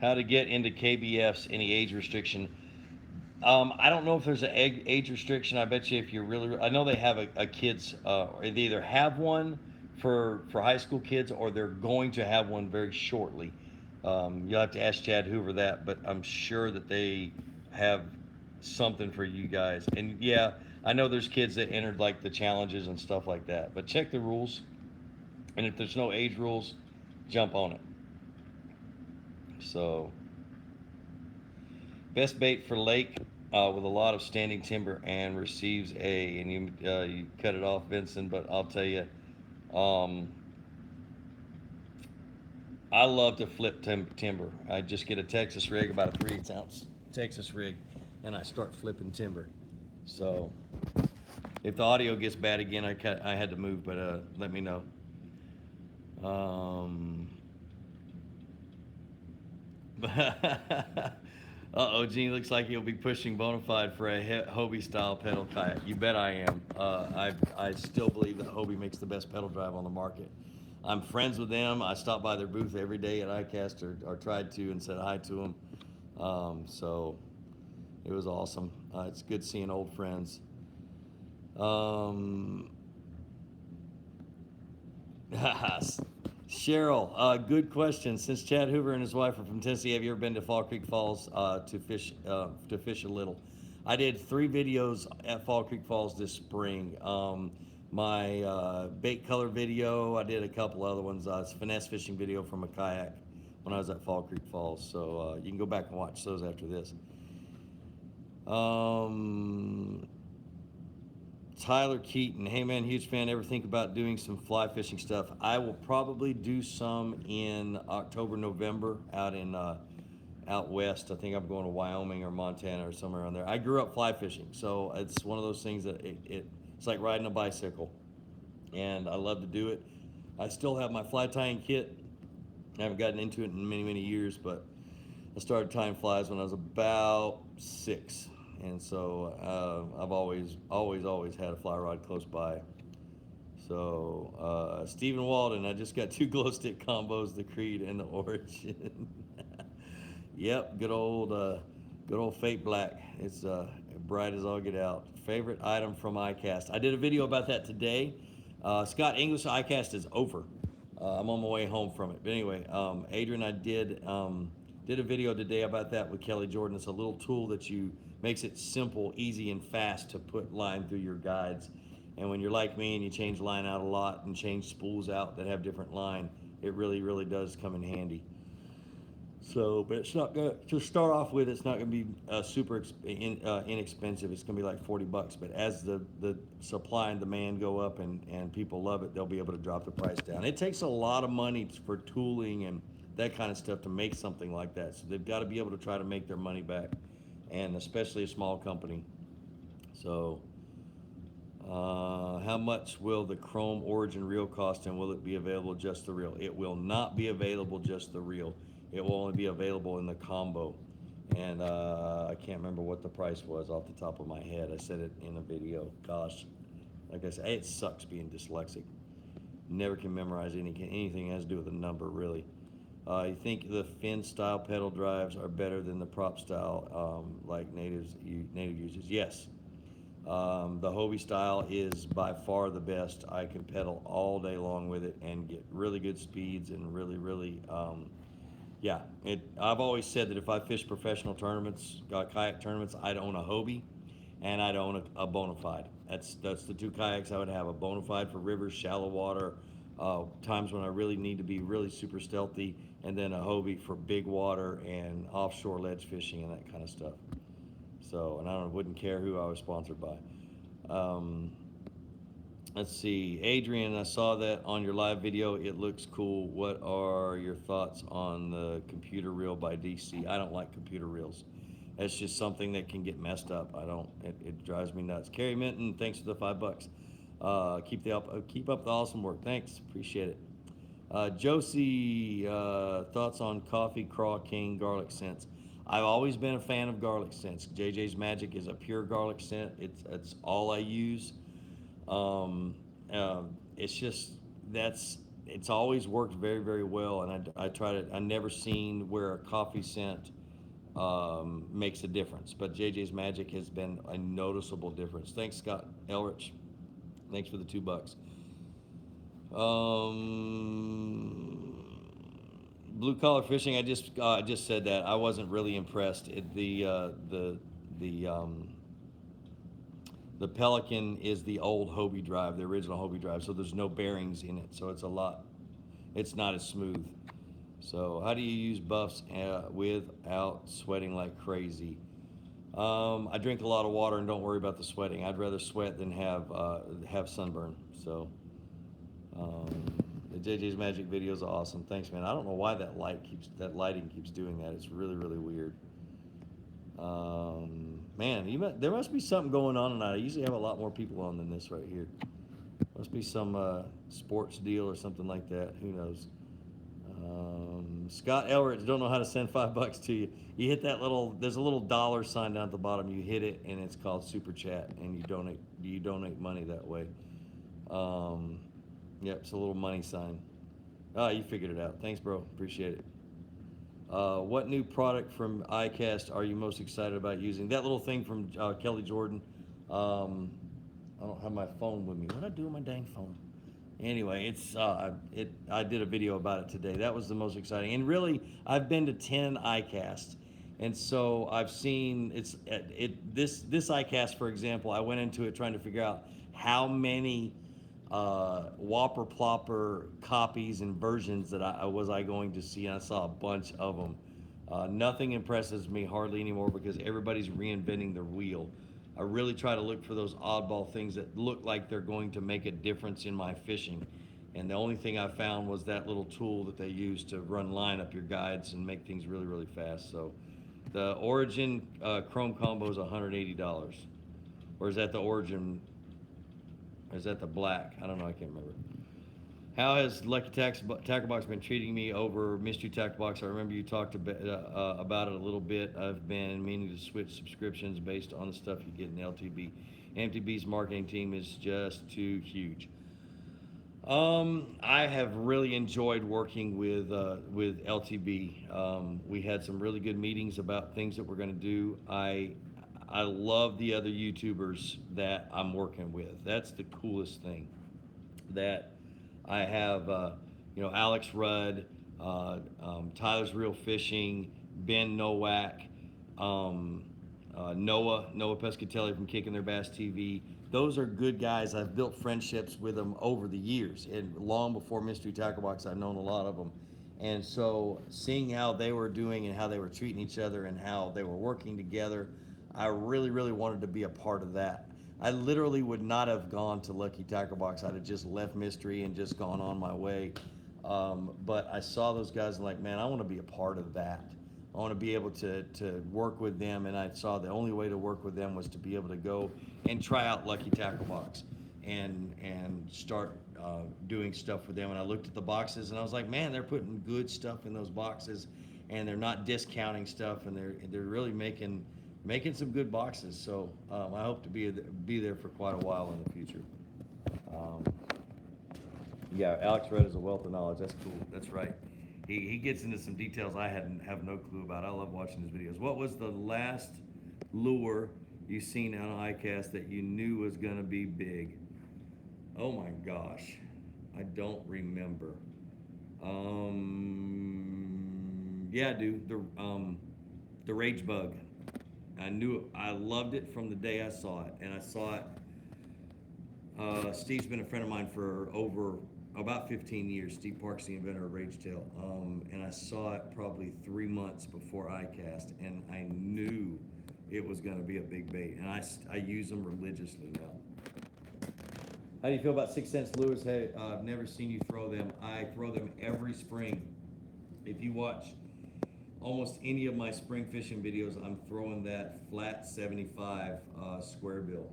how to get into KBFs? Any age restriction? I don't know if there's an age restriction. I bet you if you're really, I know they have a kids, or they either have one for high school kids, or they're going to have one very shortly. You'll have to ask Chad Hoover that, but I'm sure that they have something for you guys. And yeah, I know there's kids that entered like the challenges and stuff like that, but check the rules. And if there's no age rules, jump on it. So, best bait for lake with a lot of standing timber and receives a, and you cut it off, Vincent, but I'll tell you, um, I love to flip timber. I just get a Texas rig, about a 3/8 ounce Texas rig, and I start flipping timber. So if the audio gets bad again, I had to move, but let me know. Uh-oh, Gene looks like he'll be pushing Bonafide for a Hobie style pedal kayak. You bet I am. I still believe that Hobie makes the best pedal drive on the market. I'm friends with them. I stop by their booth every day at ICAST, or tried to, and said hi to them. So it was awesome. It's good seeing old friends. Cheryl, good question. Since Chad Hoover and his wife are from Tennessee, have you ever been to Fall Creek Falls to fish a little? I did 3 videos at Fall Creek Falls this spring. My bait color video, I did a couple other ones. It's a finesse fishing video from a kayak when I was at Fall Creek Falls. So you can go back and watch those after this. Tyler Keaton, hey man, huge fan. Ever think about doing some fly fishing stuff? I will probably do some in October, November out west. I think I'm going to Wyoming or Montana or somewhere around there. I grew up fly fishing, so it's one of those things that it's like riding a bicycle, and I love to do it. I still have my fly tying kit. I haven't gotten into it in many, many years, but I started tying flies when I was about 6. And so I've always had a fly rod close by. So Stephen Walden, I just got 2 glow stick combos, the Creed and the Origin. Yep, good old Fate Black. It's bright as all get out. Favorite item from ICAST. I did a video about that today. Scott, English ICAST is over. I'm on my way home from it. But anyway, Adrian, I did a video today about that with Kelly Jordan. It's a little tool that makes it simple, easy, and fast to put line through your guides. And when you're like me and you change line out a lot and change spools out that have different line, it really, really does come in handy. So, but it's not going to start off with. It's not going to be super inexpensive. It's going to be like $40. But as the supply and demand go up and people love it, they'll be able to drop the price down. It takes a lot of money for tooling and that kind of stuff to make something like that. So they've got to be able to try to make their money back, and especially a small company. So how much will the Chrome Origin reel cost, and will it be available just the reel? It will not be available just the reel. It will only be available in the combo. And I can't remember what the price was off the top of my head. I said it in a video. Gosh, like I said, it sucks being dyslexic. Never can memorize anything that has to do with a number, really. You think the fin style pedal drives are better than the prop style like native uses? Yes. The Hobie style is by far the best. I can pedal all day long with it and get really good speeds and really, really, yeah. I've always said that if I fish professional tournaments, kayak tournaments, I'd own a Hobie and I'd own a Bonafide. That's the 2 kayaks I would have: a Bonafide for rivers, shallow water, times when I really need to be really super stealthy, and then a Hobie for big water and offshore ledge fishing and that kind of stuff. So, and I wouldn't care who I was sponsored by. Let's see, Adrian, I saw that on your live video. It looks cool. What are your thoughts on the computer reel by DC? I don't like computer reels. It's just something that can get messed up. It drives me nuts. Carrie Minton, thanks for the $5. Keep up the awesome work. Thanks, appreciate it. Josie, thoughts on Coffee Craw King garlic scents? I've always been a fan of garlic scents. JJ's Magic is a pure garlic scent. It's all I use. It's just it's always worked very, very well, and I try to. I've never seen where a coffee scent makes a difference, but JJ's Magic has been a noticeable difference. Thanks, Scott Elrich. Thanks for the $2. Blue collar fishing. I just said that. I wasn't really impressed. The Pelican is the old Hobie drive, the original Hobie drive, so there's no bearings in it, so it's not as smooth. So how do you use buffs without sweating like crazy? I drink a lot of water and don't worry about the sweating. I'd rather sweat than have sunburn. So the JJ's Magic video is awesome. Thanks, man. I don't know why that lighting keeps doing that. It's really, really weird. Man, there must be something going on tonight. I usually have a lot more people on than this right here. Must be some sports deal or something like that. Who knows? Scott Elrich, don't know how to send $5 to you. You hit that there's a little dollar sign down at the bottom. You hit it, and it's called Super Chat, and you donate money that way. Yep, it's a little money sign. You figured it out. Thanks, bro. Appreciate it. What new product from ICAST are you most excited about using? That little thing from Kelly Jordan. I don't have my phone with me. What did I do with my dang phone? Anyway, I did a video about it today. That was the most exciting. And really, I've been to 10 ICAST, and so I've seen this ICAST, for example. I went into it trying to figure out how many Whopper Plopper copies and versions that I was going to see, and I saw a bunch of them. Nothing impresses me hardly anymore because everybody's reinventing the wheel. I really try to look for those oddball things that look like they're going to make a difference in my fishing. And the only thing I found was that little tool that they use to run line up your guides and make things really, really fast. So the Origin Chrome combo is $180. Or is that the Origin? Or is that the black? I don't know. I can't remember. How has Lucky Tackle Box been treating me over Mystery Tackle Box? I remember you talked about it a little bit. I've been meaning to switch subscriptions based on the stuff you get in LTB. MTB's marketing team is just too huge. I have really enjoyed working with LTB. We had some really good meetings about things that we're going to do. I love the other YouTubers that I'm working with. That's the coolest thing. That I have, Alex Rudd, Tyler's Real Fishing, Ben Nowak, Noah Pescatelli from Kicking Their Bass TV. Those are good guys. I've built friendships with them over the years, and long before Mystery Tackle Box, I've known a lot of them. And so seeing how they were doing and how they were treating each other and how they were working together, I really, really wanted to be a part of that. I literally would not have gone to Lucky Tackle Box. I'd have just left Mystery and just gone on my way. But I saw those guys and like, man, I want to be a part of that. I want to be able to work with them, and I saw the only way to work with them was to be able to go and try out Lucky Tackle Box and start doing stuff for them. And I looked at the boxes and I was like, man, they're putting good stuff in those boxes, and they're not discounting stuff, and they're really making some good boxes. So I hope to be there for quite a while in the future. Yeah, Alex Rudd is a wealth of knowledge. That's cool. That's right. He gets into some details I have no clue about. I love watching his videos. What was the last lure you seen on ICAST that you knew was gonna be big? Oh my gosh, I don't remember. Yeah, I do. The Rage Bug. I knew it. I loved it from the day I saw it, and I saw it. Steve's been a friend of mine for over about 15 years. Steve Park's the inventor of Rage Tail, and I saw it probably 3 months before ICAST, and I knew it was going to be a big bait, and I use them religiously now. How do you feel about 6 cents lures? Hey, I've never seen you throw them. I throw them every spring. If you watch almost any of my spring fishing videos, I'm throwing that flat 75 square bill.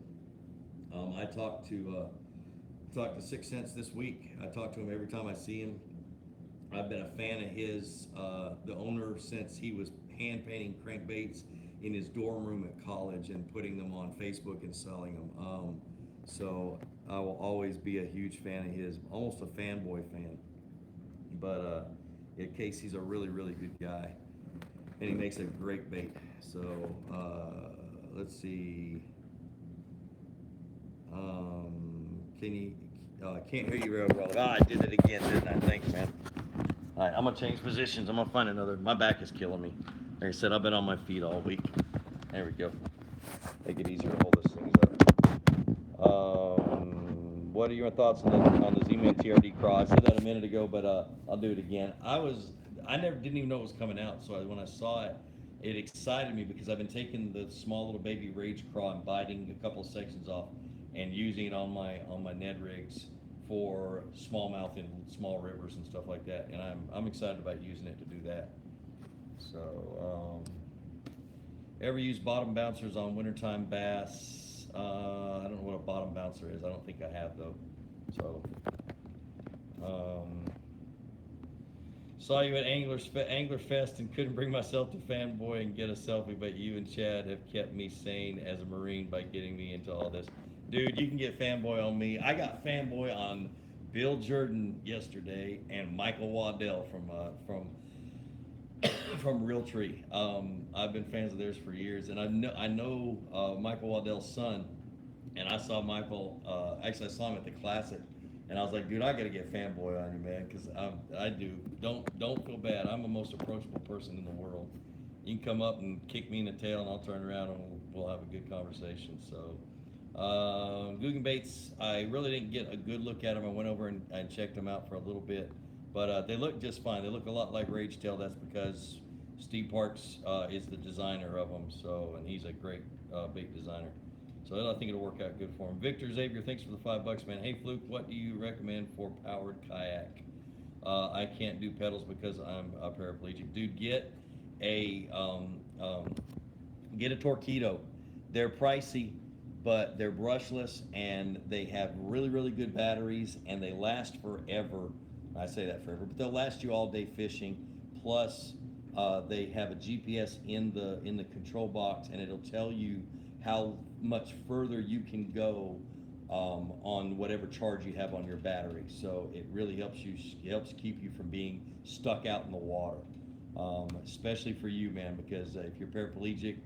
I talked to 6 Cents this week. I talk to him every time I see him. I've been a fan of his, the owner, since he was hand painting crankbaits in his dorm room at college and putting them on Facebook and selling them. So I will always be a huge fan of his, almost a fanboy fan. But Casey's a really, really good guy, and he makes a great bait. So let's see. Can't hear you real well. I did it again, didn't I? Thanks, man. All right, I'm gonna change positions. I'm gonna find another. My back is killing me. Like I said, I've been on my feet all week. There we go. Make it easier to hold this thing up. What are your thoughts on the Z-Man TRD craw? I said that a minute ago, but I'll do it again. I I never didn't even know it was coming out. So when I saw it, it excited me because I've been taking the small little baby rage craw and biting a couple of sections off and using it on my Ned rigs for smallmouth in small rivers and stuff like that. And I'm excited about using it to do that. So, ever use bottom bouncers on wintertime bass? I don't know what a bottom bouncer is. I don't think I have though. So, saw you at Angler Fest and couldn't bring myself to fanboy and get a selfie, but you and Chad have kept me sane as a Marine by getting me into all this. Dude, you can get fanboy on me. I got fanboy on Bill Jordan yesterday and Michael Waddell from Realtree. I've been fans of theirs for years, and I know Michael Waddell's son, and I saw Michael. Actually, I saw him at the Classic, and I was like, dude, I gotta get fanboy on you, man, because I do. Don't feel bad. I'm the most approachable person in the world. You can come up and kick me in the tail, and I'll turn around and we'll have a good conversation. So. Guggen baits, I really didn't get a good look at them. I went over and checked them out for a little bit, but they look just fine. They look a lot like Rage Tail. That's because Steve Parks is the designer of them, so, and he's a great bait designer. So I think it'll work out good for him. Victor Xavier, thanks for the $5, man. Hey Fluke, what do you recommend for powered kayak? I can't do pedals because I'm a paraplegic. Dude, get a Torpedo. They're pricey, but they're brushless and they have really, really good batteries and they last forever. I say that forever, but they'll last you all day fishing. Plus, they have a GPS in the control box, and it'll tell you how much further you can go on whatever charge you have on your battery. So it really helps keep you from being stuck out in the water, especially for you, man, because if you're paraplegic.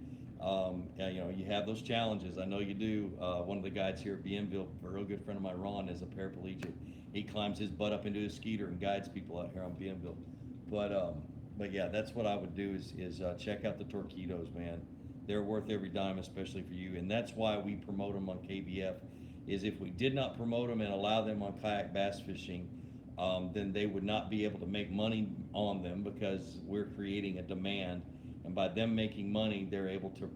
You have those challenges. I know you do. One of the guides here at BMville, a real good friend of mine, Ron, is a paraplegic. He climbs his butt up into his skeeter and guides people out here on BMville. But yeah, that's what I would do is check out the Torpedoes, man. They're worth every dime, especially for you. And that's why we promote them on KBF. Is if we did not promote them and allow them on kayak bass fishing, then they would not be able to make money on them because we're creating a demand. And by them making money, they're able to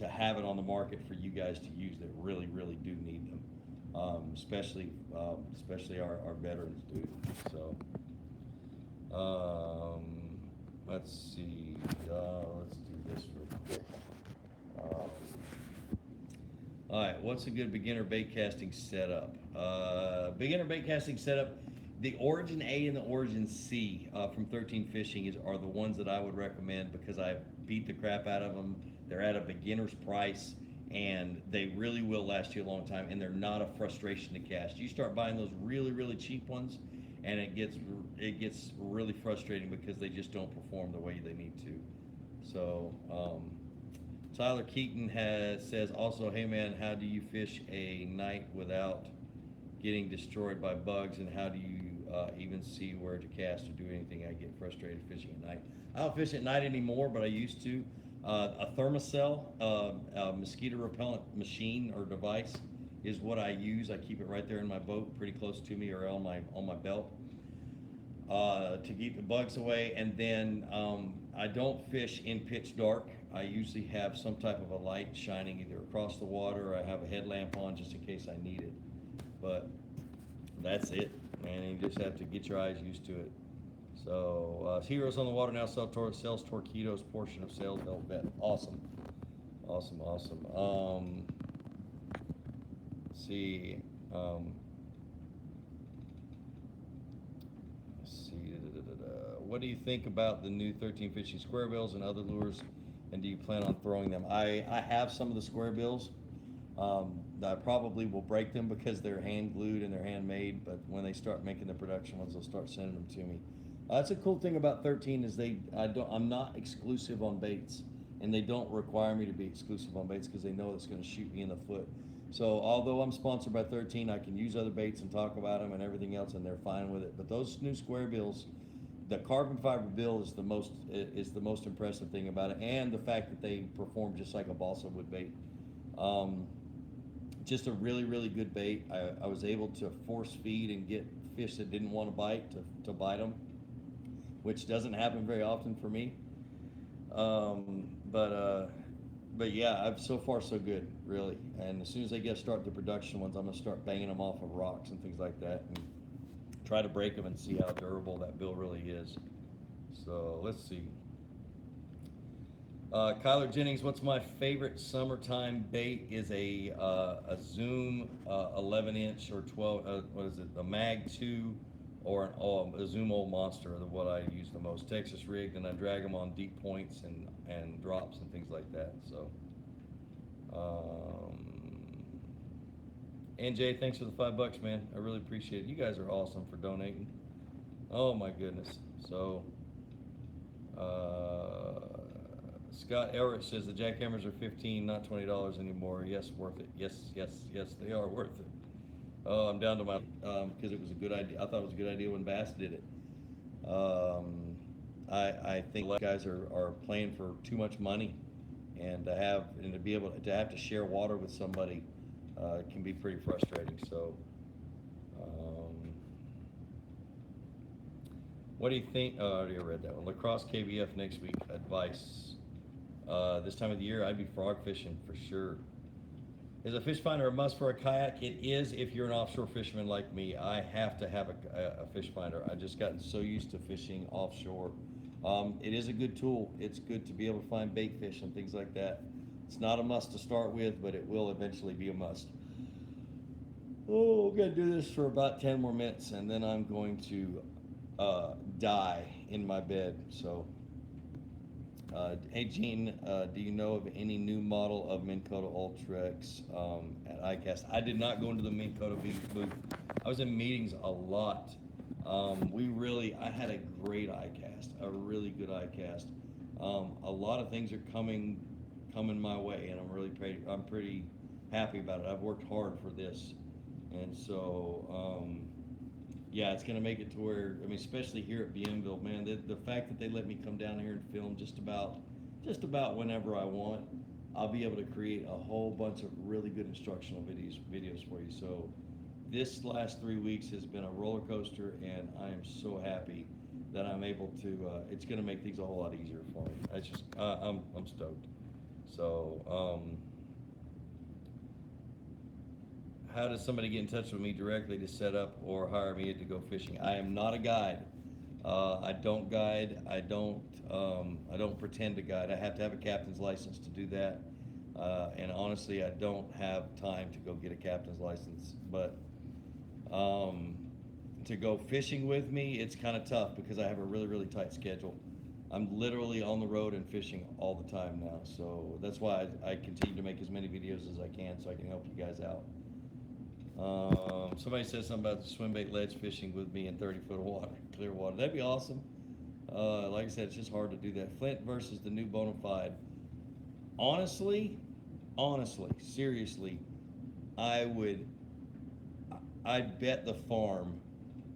have it on the market for you guys to use that really, really do need them, especially our veterans do. So let's see. Let's do this real quick. All right, what's a good beginner bait casting setup? Beginner bait casting setup. The Origin A and the Origin C from 13 Fishing are the ones that I would recommend because I beat the crap out of them. They're at a beginner's price, and they really will last you a long time, and they're not a frustration to cast. You start buying those really, really cheap ones, and it gets really frustrating because they just don't perform the way they need to. So Tyler Keaton says also, hey man, how do you fish a night without getting destroyed by bugs, and how do you even see where to cast or do anything? I get frustrated fishing at night. I don't fish at night anymore, but I used to. A Thermacell, a mosquito repellent machine or device is what I use. I keep it right there in my boat, pretty close to me or on my belt, to keep the bugs away. And then I don't fish in pitch dark. I usually have some type of a light shining either across the water or I have a headlamp on just in case I need it. But that's it, man. You just have to get your eyes used to it. So Heroes on the Water now sells Torpedoes portion of sales. They'll bet. Awesome. Let's see. What do you think about the new 13 Fishing square bills and other lures, and do you plan on throwing them? I have some of the square bills. I probably will break them because they're hand glued and they're handmade, but when they start making the production ones, they'll start sending them to me. That's a cool thing about 13 is I'm not exclusive on baits, and they don't require me to be exclusive on baits because they know it's going to shoot me in the foot. So although I'm sponsored by 13, I can use other baits and talk about them and everything else, and they're fine with it. But those new square bills, the carbon fiber bill is the most impressive thing about it, and the fact that they perform just like a balsa wood bait. Just a really, really good bait. I was able to force feed and get fish that didn't want to bite to bite them. which doesn't happen very often for me. But yeah, I've so far so good, really. And as soon as they start the production ones, I'm gonna start banging them off of rocks and things like that, and try to break them and see how durable that bill really is. So let's see. Kyler Jennings, what's my favorite summertime bait? Is a Zoom 11 inch or 12, what is it, the Mag 2 or a Zoom Old Monster are what I use the most. Texas rigged, and I drag them on deep points and drops and things like that. So, NJ, thanks for the $5, man. I really appreciate it. You guys are awesome for donating. Oh my goodness. So, Scott Elrich says the jackhammers are $15, not $20 anymore. Yes, worth it. Yes, they are worth it. Oh, I'm down to my because it was a good idea. I thought it was a good idea when Bass did it. I think guys are playing for too much money, and to be able to have to share water with somebody can be pretty frustrating. So, what do you think? Oh, I already read that one. Lacrosse KBF next week. Advice. This time of the year, I'd be frog fishing for sure. Is a fish finder a must for a kayak? It is if you're an offshore fisherman like me. I have to have a fish finder. I've just gotten so used to fishing offshore. It is a good tool. It's good to be able to find bait fish and things like that. It's not a must to start with, but it will eventually be a must. Oh, we're going to do this for about 10 more minutes, and then I'm going to die in my bed. So, hey Gene, do you know of any new model of Minn Kota Ultrex at ICAST? I did not go into the Minn Kota booth. I was in meetings a lot. I had a great ICAST, a really good ICAST. A lot of things are coming my way, and I'm pretty happy about it. I've worked hard for this, and so yeah, it's gonna make it to where, I mean, especially here at Bienville, man, the fact that they let me come down here and film just about whenever I want, I'll be able to create a whole bunch of really good instructional videos for you. So this last 3 weeks has been a roller coaster, and I am so happy that I'm able to. It's gonna make things a whole lot easier for me. I'm stoked. So. How does somebody get in touch with me directly to set up or hire me to go fishing? I am not a guide. I don't guide. I don't pretend to guide. I have to have a captain's license to do that. And honestly, I don't have time to go get a captain's license. But to go fishing with me, it's kind of tough because I have a really, really tight schedule. I'm literally on the road and fishing all the time now. So that's why I continue to make as many videos as I can so I can help you guys out. Somebody said something about swim bait ledge fishing with me in 30-foot water, clear water. That'd be awesome. Like I said, it's just hard to do that. Flint versus the new Bonafide. Honestly, seriously, I'd bet the farm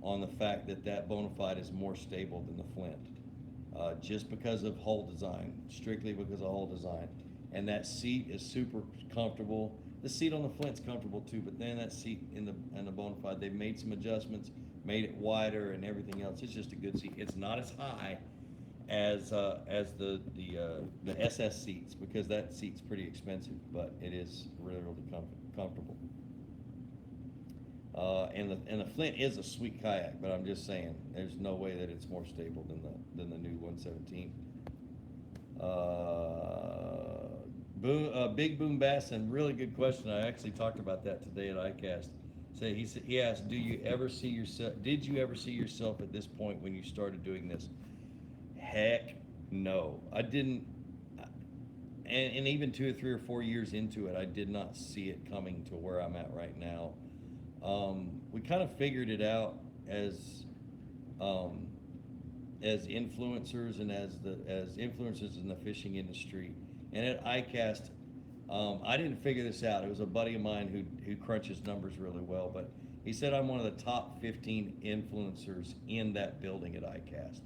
on the fact that Bonafide is more stable than the Flint, just because of hull design, strictly because of hull design. And that seat is super comfortable. The seat on the Flint's comfortable too, but then that seat in the Bonafide, they've made some adjustments, made it wider and everything else. It's just a good seat. It's not as high as the SS seats, because that seat's pretty expensive, but it is really, really comfortable. And the Flint is a sweet kayak, but I'm just saying there's no way that it's more stable than the new 117. Big Boom Bass, and really good question. I actually talked about that today at ICAST. He asked, did you ever see yourself at this point when you started doing this? Heck no, I didn't. And even 2 or 3 or 4 years into it, I did not see it coming to where I'm at right now. We kind of figured it out as influencers and as influencers in the fishing industry. And at ICAST, I didn't figure this out. It was a buddy of mine who crunches numbers really well, but he said I'm one of the top 15 influencers in that building at ICAST.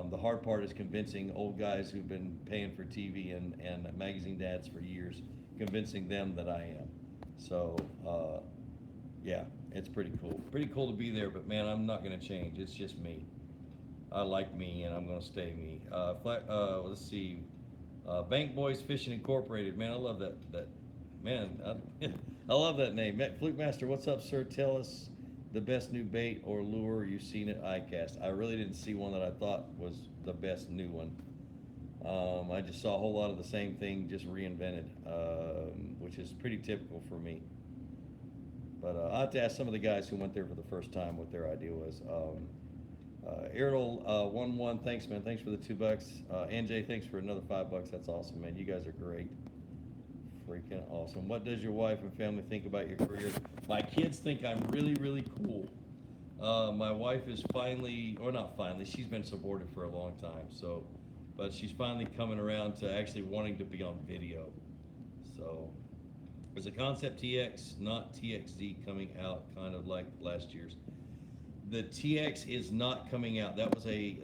The hard part is convincing old guys who've been paying for TV and magazine dads for years, convincing them that I am. So, yeah, it's pretty cool. Pretty cool to be there, but man, I'm not going to change. It's just me. I like me, and I'm gonna stay me. Let's see. Bank Boys Fishing Incorporated. Man, I love that. Man, I love that name. Flukemastr, what's up, sir? Tell us the best new bait or lure you've seen at ICAST. I really didn't see one that I thought was the best new one. I just saw a whole lot of the same thing, just reinvented, which is pretty typical for me. But I have to ask some of the guys who went there for the first time what their idea was. Aerial 11, thanks, man. Thanks for the $2. NJ, thanks for another $5. That's awesome, man. You guys are great. Freaking awesome. What does your wife and family think about your career? My kids think I'm really, really cool. My wife is finally, or not finally, she's been supportive for a long time. So, but she's finally coming around to actually wanting to be on video. So, there's a Concept TX, not TXZ, coming out kind of like last year's. The TX is not coming out. That was the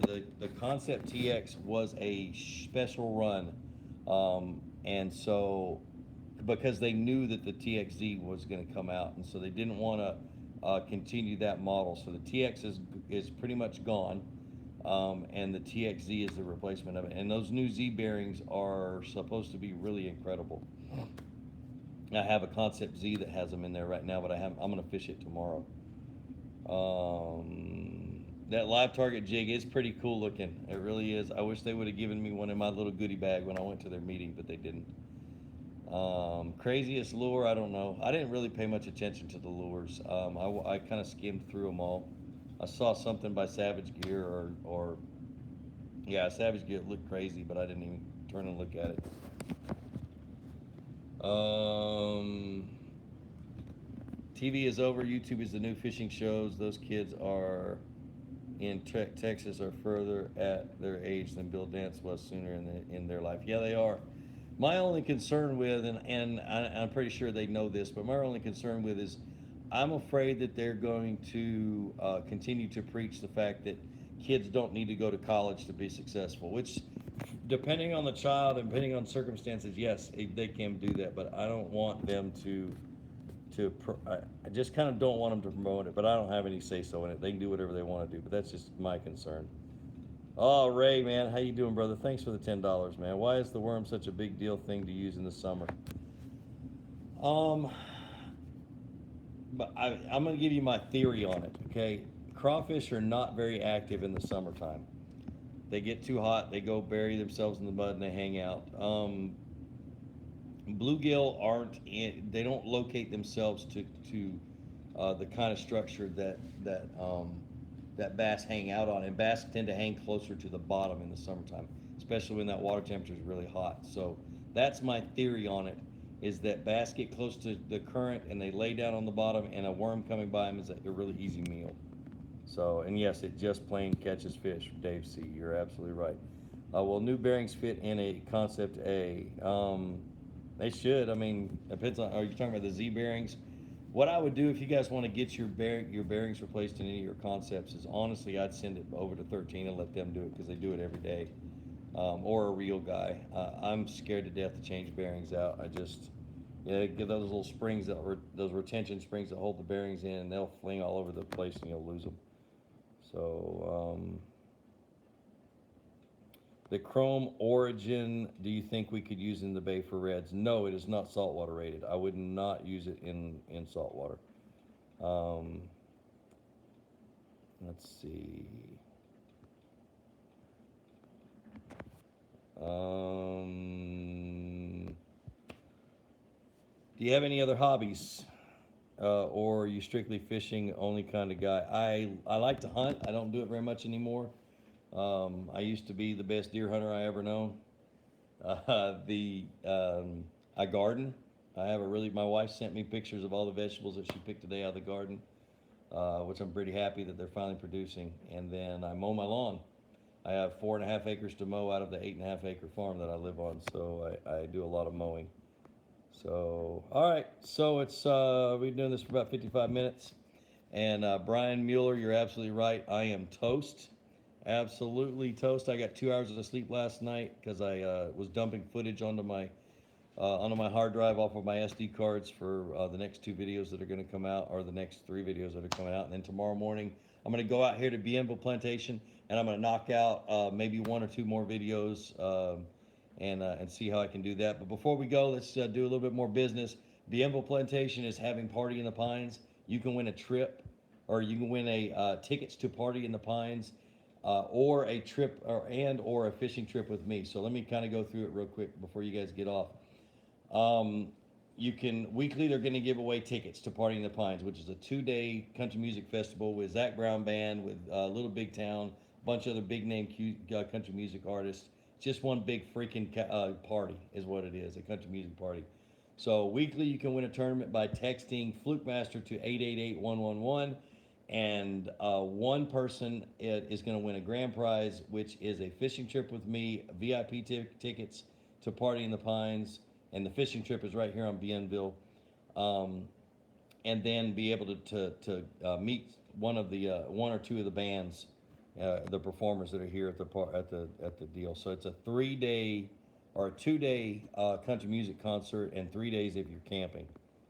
Concept TX was a special run, and so because they knew that the TXZ was going to come out, and so they didn't want to continue that model. So the TX is pretty much gone, and the TXZ is the replacement of it. And those new Z bearings are supposed to be really incredible. I have a Concept Z that has them in there right now, but I'm going to fish it tomorrow. That live target jig is pretty cool looking. It really is. I wish they would have given me one in my little goodie bag when I went to their meeting, but they didn't. Craziest lure, I don't know. I didn't really pay much attention to the lures. I kind of skimmed through them all. I saw something by Savage Gear or yeah, Savage Gear looked crazy, but I didn't even turn and look at it. TV is over. YouTube is the new fishing shows. Those kids are in Texas are further at their age than Bill Dance was sooner in their life. Yeah, they are. My only concern with, and I'm pretty sure they know this, but my only concern with is I'm afraid that they're going to continue to preach the fact that kids don't need to go to college to be successful, which depending on the child and depending on circumstances, yes, they can do that, but I don't want them I just kind of don't want them to promote it, but I don't have any say-so in it. They can do whatever they want to do, but that's just my concern. Oh, Ray, man, how you doing, brother? Thanks for the $10, man. Why is the worm such a big deal thing to use in the summer? But I'm going to give you my theory on it, okay? Crawfish are not very active in the summertime. They get too hot, they go bury themselves in the mud, and they hang out. Bluegill they don't locate themselves to the kind of structure that bass hang out on, and bass tend to hang closer to the bottom in the summertime, especially when that water temperature is really hot. So that's my theory on it, is that bass get close to the current and they lay down on the bottom, and a worm coming by them is a really easy meal. So, and yes, it just plain catches fish, Dave C. You're absolutely right. Will new bearings fit in a Concept A? They should. I mean, depends on. Are you talking about the Z bearings? What I would do if you guys want to get your bearings replaced in any of your Concepts is, honestly, I'd send it over to 13 and let them do it, because they do it every day, or a real guy. I'm scared to death to change bearings out. Give those little springs those retention springs that hold the bearings in, and they'll fling all over the place and you'll lose them. So. The Chrome Origin, do you think we could use in the bay for reds? No, it is not saltwater rated. I would not use it in saltwater. Let's see. Do you have any other hobbies? Or are you strictly fishing only kind of guy? I like to hunt. I don't do it very much anymore. I used to be the best deer hunter I ever known. I garden. My wife sent me pictures of all the vegetables that she picked today out of the garden, which I'm pretty happy that they're finally producing. And then I mow my lawn. I have 4.5 acres to mow out of the 8.5 acre farm that I live on, so I do a lot of mowing. So, all right, so we've been doing this for about 55 minutes. And Brian Mueller, you're absolutely right. I am toast. Absolutely toast. I got 2 hours of sleep last night because I was dumping footage onto my hard drive off of my SD cards for the next 2 videos that are going to come out, or the next 3 videos that are coming out. And then tomorrow morning, I'm going to go out here to Bienville Plantation, and I'm going to knock out maybe 1 or 2 more videos and see how I can do that. But before we go, let's do a little bit more business. Bienville Plantation is having Party in the Pines. You can win a trip, or you can win a tickets to Party in the Pines, or a trip or a fishing trip with me. So let me kind of go through it real quick before you guys get off. You can weekly, they're going to give away tickets to Party in the Pines, which is a 2-day country music festival with Zach Brown Band, with Little Big Town, a bunch of other big name country music artists. It's just one big freaking party is what it is, a country music party. So weekly, you can win a tournament by texting Flukemastr to 888-111, and one person is going to win a grand prize, which is a fishing trip with me, VIP tickets to Party in the Pines, and the fishing trip is right here on Bienville, and then be able to meet one or two of the bands, the performers that are here at the deal. So it's a 3-day or a 2-day country music concert, and 3 days if you're camping.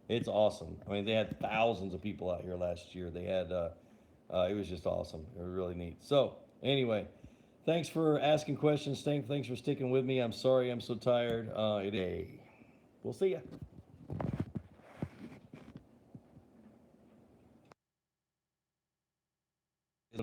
It's awesome. I mean, they had thousands of people out here last year. They had it was just awesome. It was really neat. So anyway, thanks for asking questions. Thanks for sticking with me. I'm sorry I'm so tired. We'll see ya.